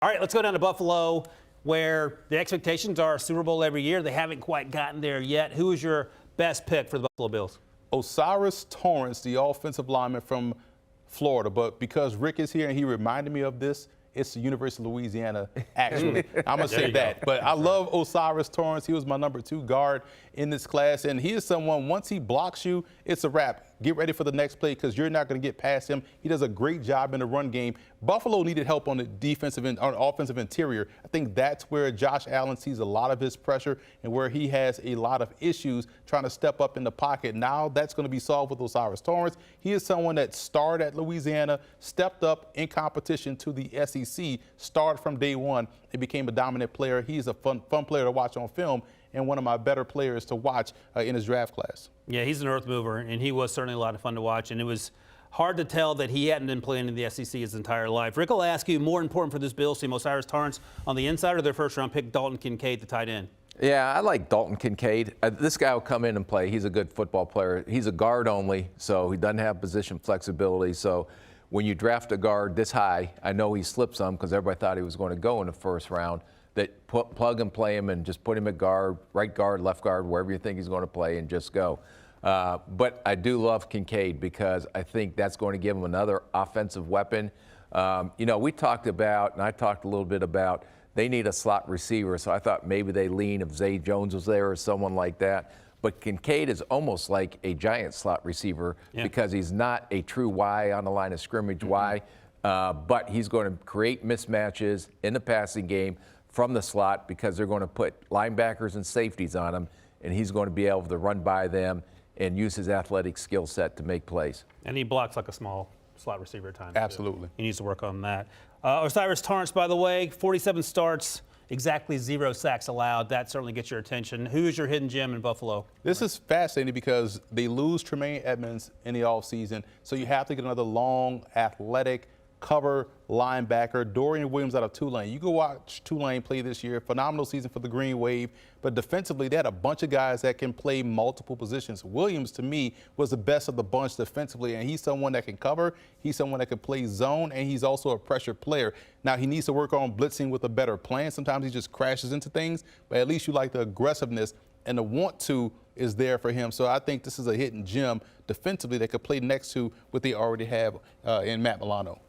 All right, let's go down to Buffalo, where the expectations are Super Bowl every year. They haven't quite gotten there yet. Who is your best pick for the Buffalo Bills? Osiris Torrance, the offensive lineman from Florida. But because Rick is here and he reminded me of this, it's the University of Louisiana, actually. I'm going to say that. But I love Osiris Torrance. He was my number 2 guard in this class. And he is someone, once he blocks you, it's a wrap. Get ready for the next play because you're not going to get past him. He does a great job in the run game. Buffalo needed help on the defensive and on offensive interior. I think that's where Josh Allen sees a lot of his pressure and where he has a lot of issues trying to step up in the pocket. Now that's going to be solved with Osiris Torrance. He is someone that started at Louisiana, stepped up in competition to the SEC, started from day one, and became a dominant player. He's a fun player to watch on film and one of my better players to watch in his draft class. Yeah, he's an earth mover, and he was certainly a lot of fun to watch. And it was hard to tell that he hadn't been playing in the SEC his entire life. Rick will ask you, more important for this Bills team, Osiris Torrance on the inside or their first-round pick, Dalton Kincaid, the tight end? Yeah, I like Dalton Kincaid. This guy will come in and play. He's a good football player. He's a guard only, so he doesn't have position flexibility. So when you draft a guard this high, I know he slipped some because everybody thought he was going to go in the first round, that plug and play him and just put him at guard, right guard, left guard, wherever you think he's going to play, and just go. But I do love Kincaid because I think that's going to give him another offensive weapon. You know, we talked about, and I talked a little bit about, they need a slot receiver, so I thought maybe they lean if Zay Jones was there or someone like that. But Kincaid is almost like a giant slot receiver because he's not a true Y on the line of scrimmage Y, but he's going to create mismatches in the passing game from the slot because they're going to put linebackers and safeties on him, and he's going to be able to run by them and use his athletic skill set to make plays. And he blocks like a small slot receiver at times. Absolutely. He needs to work on that. Osiris Torrance, by the way, 47 starts, exactly 0 sacks allowed. That certainly gets your attention. Who is your hidden gem in Buffalo? This is fascinating because they lose Tremaine Edmonds in the offseason, so you have to get another long, athletic, cover linebacker. Dorian Williams out of Tulane. You go watch Tulane play this year. Phenomenal season for the Green Wave. But defensively, they had a bunch of guys that can play multiple positions. Williams, to me, was the best of the bunch defensively, and he's someone that can cover. He's someone that can play zone, and he's also a pressure player. Now, he needs to work on blitzing with a better plan. Sometimes he just crashes into things, but at least you like the aggressiveness and the want to is there for him. So I think this is a hidden gem defensively that could play next to what they already have in Matt Milano.